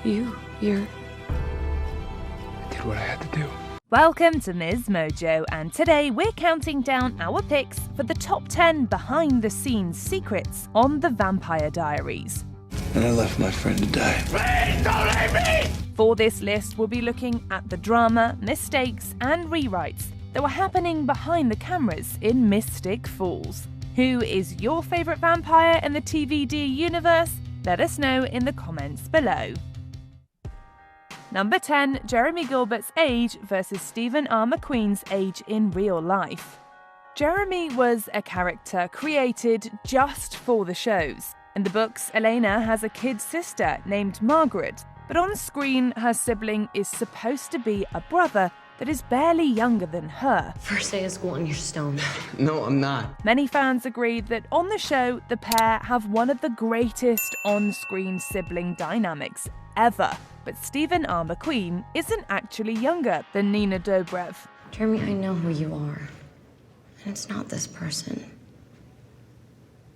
You're... I did what I had to do. Welcome to Ms. Mojo, and today we're counting down our picks for the top 10 behind-the-scenes secrets on The Vampire Diaries. And I left my friend to die. Please don't leave me! For this list, we'll be looking at the drama, mistakes, and rewrites that were happening behind the cameras in Mystic Falls. Who is your favourite vampire in the TVD universe? Let us know in the comments below. Number 10, Jeremy Gilbert's age versus Stephen R. McQueen's age in real life. Jeremy was a character created just for the shows. In the books, Elena has a kid sister named Margaret, but on screen her sibling is supposed to be a brother that is barely younger than her. First day of school and you're stoned. No, I'm not. Many fans agreed that on the show, the pair have one of the greatest on-screen sibling dynamics ever. But Stephen R. McQueen isn't actually younger than Nina Dobrev. Jeremy, I know who you are. And it's not this person.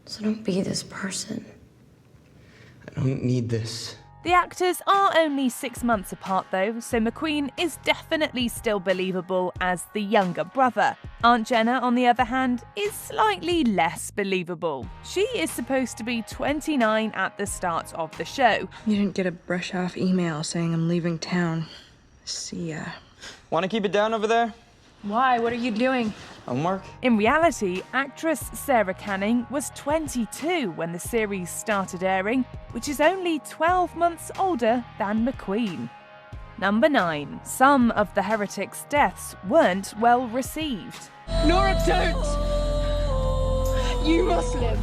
So don't be this person. I don't need this. The actors are only 6 months apart though, so McQueen is definitely still believable as the younger brother. Aunt Jenna, on the other hand, is slightly less believable. She is supposed to be 29 at the start of the show. You didn't get a brush-off email saying I'm leaving town. See ya. Want to keep it down over there? Why? What are you doing? Homework? In reality, actress Sarah Canning was 22 when the series started airing, which is only 12 months older than McQueen. Number 9. Some of the heretics' deaths weren't well received. Nora, don't! You must live.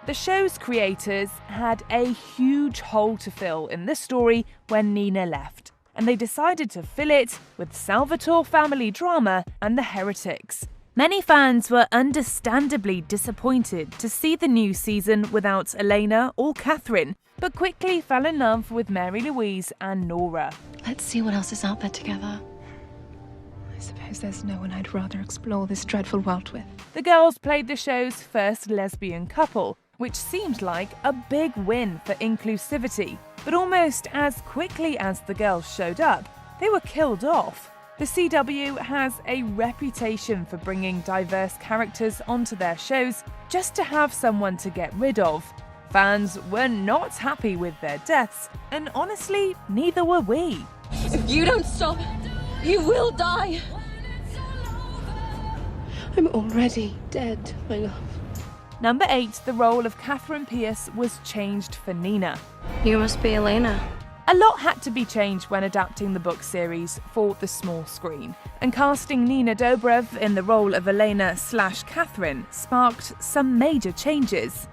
The show's creators had a huge hole to fill in the story when Nina left, and they decided to fill it with Salvatore family drama and the heretics. Many fans were understandably disappointed to see the new season without Elena or Catherine, but quickly fell in love with Mary Louise and Nora. Let's see what else is out there together. I suppose there's no one I'd rather explore this dreadful world with. The girls played the show's first lesbian couple, which seemed like a big win for inclusivity. But almost as quickly as the girls showed up, they were killed off. The CW has a reputation for bringing diverse characters onto their shows just to have someone to get rid of. Fans were not happy with their deaths, and honestly, neither were we. If you don't stop, you will die. I'm already dead, my love. Number 8, the role of Catherine Pierce was changed for Nina. You must be Elena. A lot had to be changed when adapting the book series for the small screen, and casting Nina Dobrev in the role of Elena/Catherine sparked some major changes.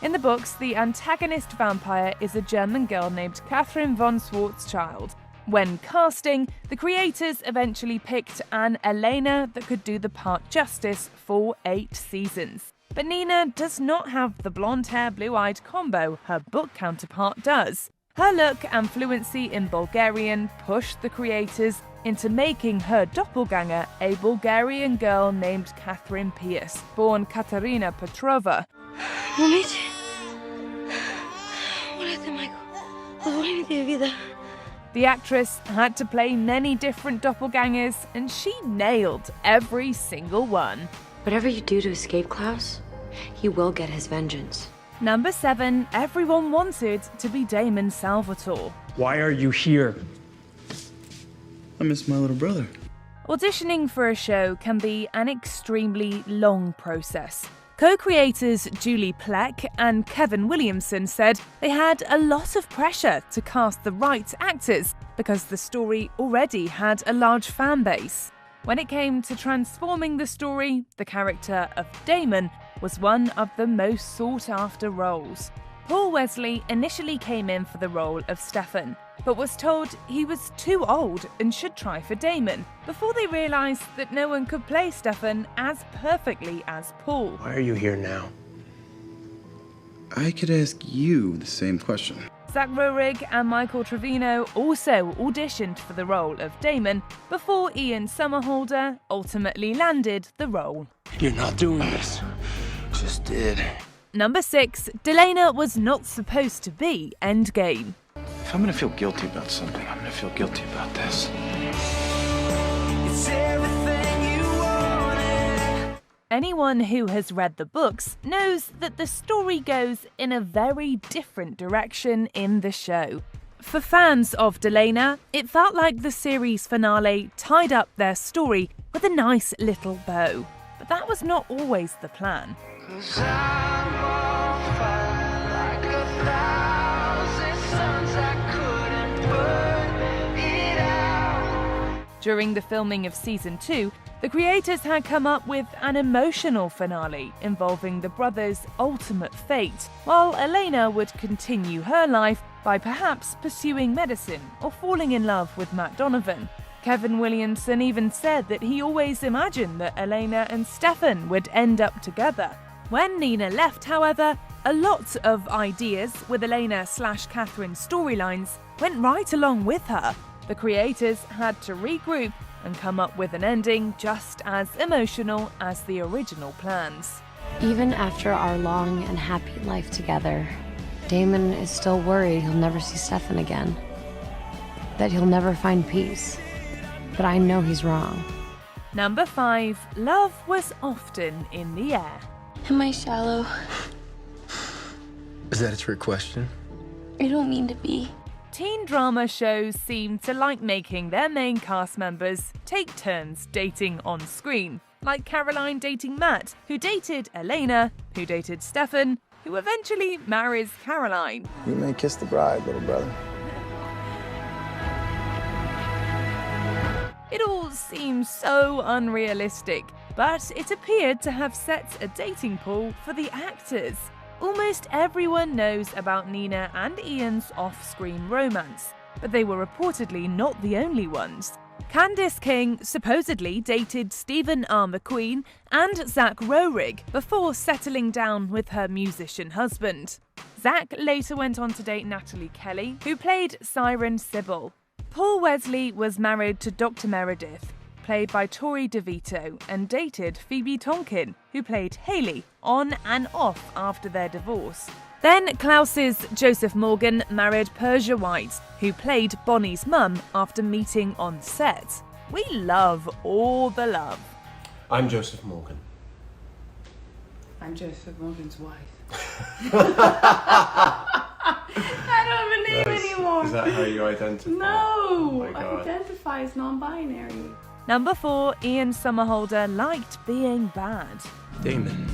In the books, the antagonist vampire is a German girl named Catherine von Schwarzschild. When casting, the creators eventually picked an Elena that could do the part justice for 8 seasons. But Nina does not have the blonde hair, blue-eyed combo her book counterpart does. Her look and fluency in Bulgarian pushed the creators into making her doppelganger a Bulgarian girl named Catherine Pierce, born Katarina Petrova. The actress had to play many different doppelgangers, and she nailed every single one. Whatever you do to escape Klaus, he will get his vengeance. Number 7, everyone wanted to be Damon Salvatore. Why are you here? I miss my little brother. Auditioning for a show can be an extremely long process. Co-creators Julie Plec and Kevin Williamson said they had a lot of pressure to cast the right actors because the story already had a large fan base. When it came to transforming the story, the character of Damon was one of the most sought-after roles. Paul Wesley initially came in for the role of Stefan, but was told he was too old and should try for Damon, before they realised that no one could play Stefan as perfectly as Paul. Why are you here now? I could ask you the same question. Zach Rohrig and Michael Trevino also auditioned for the role of Damon before Ian Somerhalder ultimately landed the role. You're not doing this. Just did. Number 6, Delena was not supposed to be Endgame. If I'm gonna feel guilty about something, I'm gonna feel guilty about this. Anyone who has read the books knows that the story goes in a very different direction in the show. For fans of Delena, it felt like the series finale tied up their story with a nice little bow. But that was not always the plan. During the filming of season 2, the creators had come up with an emotional finale involving the brothers' ultimate fate, while Elena would continue her life by perhaps pursuing medicine or falling in love with Matt Donovan. Kevin Williamson even said that he always imagined that Elena and Stefan would end up together. When Nina left, however, a lot of ideas with Elena/Catherine's storylines went right along with her. The creators had to regroup and come up with an ending just as emotional as the original plans. Even after our long and happy life together, Damon is still worried he'll never see Stefan again. That he'll never find peace. But I know he's wrong. Number 5. Love was often in the air. Am I shallow? Is that a trick question? I don't mean to be. Teen drama shows seem to like making their main cast members take turns dating on screen, like Caroline dating Matt, who dated Elena, who dated Stefan, who eventually marries Caroline. You may kiss the bride, little brother. It all seems so unrealistic, but it appeared to have set a dating pool for the actors. Almost everyone knows about Nina and Ian's off-screen romance, but they were reportedly not the only ones. Candice King supposedly dated Stephen R. McQueen and Zach Rohrig before settling down with her musician husband. Zach later went on to date Natalie Kelly, who played Siren Sybil. Paul Wesley was married to Dr. Meredith, played by Tori DeVito, and dated Phoebe Tonkin, who played Haley, on and off after their divorce. Then Klaus's Joseph Morgan married Persia White, who played Bonnie's mum after meeting on set. We love all the love. I'm Joseph Morgan. I'm Joseph Morgan's wife. I don't believe anymore. Is that how you identify? No, Oh my I God. identify as non-binary. Number 4, Ian Somerhalder liked being bad. Damon.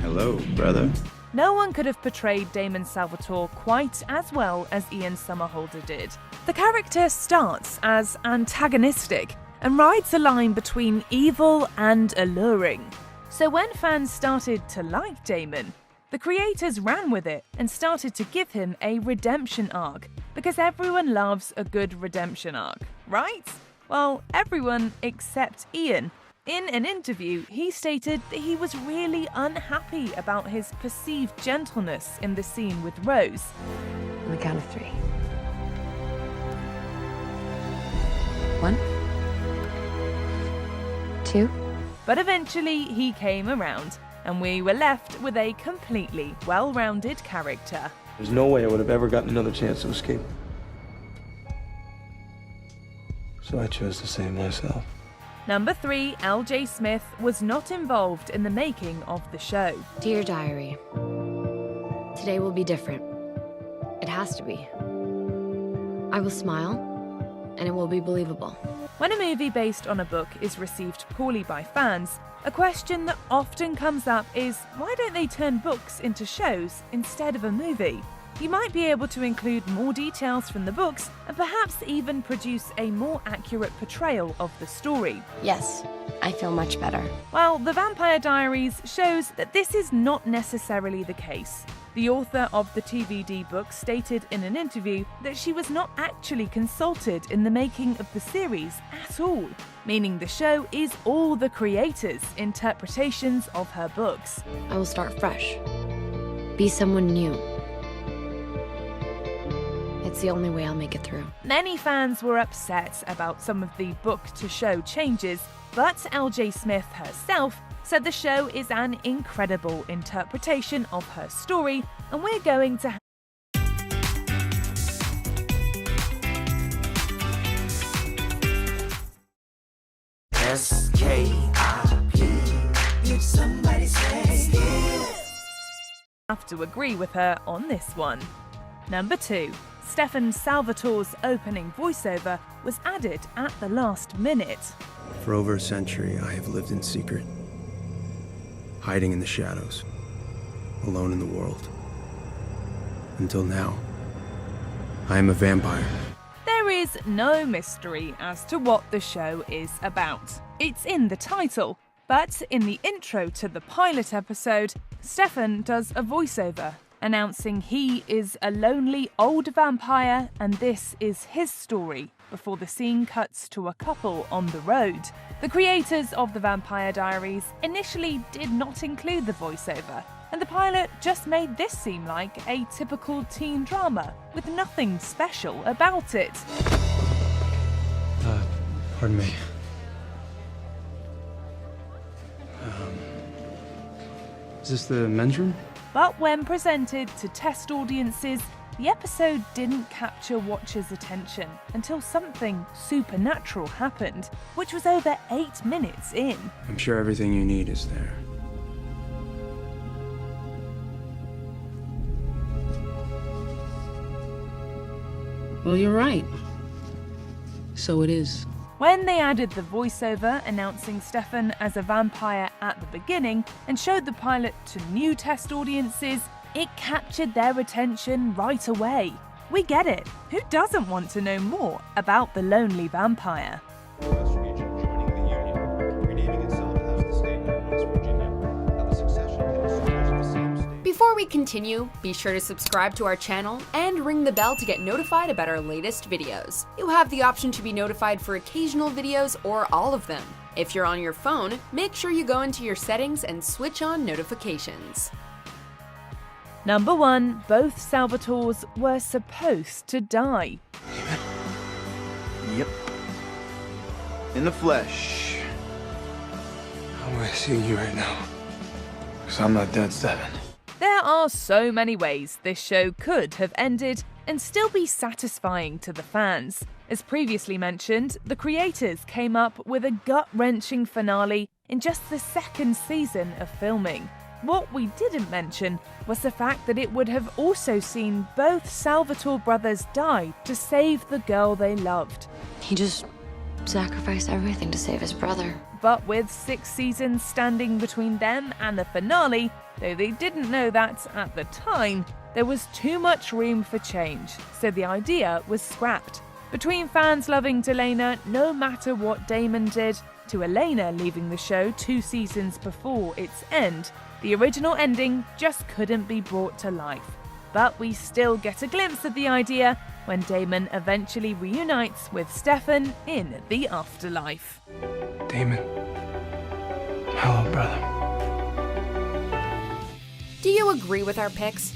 Hello, brother. No one could have portrayed Damon Salvatore quite as well as Ian Somerhalder did. The character starts as antagonistic and rides a line between evil and alluring. So when fans started to like Damon, the creators ran with it and started to give him a redemption arc, because everyone loves a good redemption arc, right? Well, everyone except Ian. In an interview, he stated that he was really unhappy about his perceived gentleness in the scene with Rose. On the count of 3. 1, 2. But eventually he came around, and we were left with a completely well-rounded character. There's no way I would have ever gotten another chance to escape. So I chose to save myself. Number 3, L.J. Smith was not involved in the making of the show. Dear Diary, today will be different. It has to be. I will smile, and it will be believable. When a movie based on a book is received poorly by fans, a question that often comes up is, why don't they turn books into shows instead of a movie? You might be able to include more details from the books and perhaps even produce a more accurate portrayal of the story. Yes, I feel much better. Well, The Vampire Diaries shows that this is not necessarily the case. The author of the TVD book stated in an interview that she was not actually consulted in the making of the series at all, meaning the show is all the creators' interpretations of her books. I will start fresh. Be someone new. It's the only way I'll make it through. Many fans were upset about some of the book-to-show changes, but L.J. Smith herself said the show is an incredible interpretation of her story, and we're going to have to agree with her on this one. Number 2. Stefan Salvatore's opening voiceover was added at the last minute. For over a century, I have lived in secret, hiding in the shadows, alone in the world. Until now, I am a vampire. There is no mystery as to what the show is about. It's in the title, but in the intro to the pilot episode, Stefan does a voiceover announcing he is a lonely old vampire and this is his story, before the scene cuts to a couple on the road. The creators of the Vampire Diaries initially did not include the voiceover, and the pilot just made this seem like a typical teen drama with nothing special about it. Pardon me. Is this the men's room? But when presented to test audiences, the episode didn't capture watchers' attention until something supernatural happened, which was over 8 minutes in. I'm sure everything you need is there. Well, you're right. So it is. When they added the voiceover announcing Stefan as a vampire at the beginning and showed the pilot to new test audiences, it captured their attention right away. We get it. Who doesn't want to know more about the lonely vampire? Before we continue, be sure to subscribe to our channel and ring the bell to get notified about our latest videos. You have the option to be notified for occasional videos or all of them. If you're on your phone, make sure you go into your settings and switch on notifications. Number 1, both Salvatores were supposed to die. Yep. In the flesh. How am I seeing you right now? Because I'm not dead, Stefan. There are so many ways this show could have ended and still be satisfying to the fans. As previously mentioned, the creators came up with a gut-wrenching finale in just the second season of filming. What we didn't mention was the fact that it would have also seen both Salvatore brothers die to save the girl they loved. He just sacrificed everything to save his brother. But with 6 seasons standing between them and the finale, though they didn't know that at the time, there was too much room for change, so the idea was scrapped. Between fans loving Delena no matter what Damon did, to Elena leaving the show 2 seasons before its end, the original ending just couldn't be brought to life. But we still get a glimpse of the idea when Damon eventually reunites with Stefan in the afterlife. Damon. Hello, brother. Do you agree with our picks?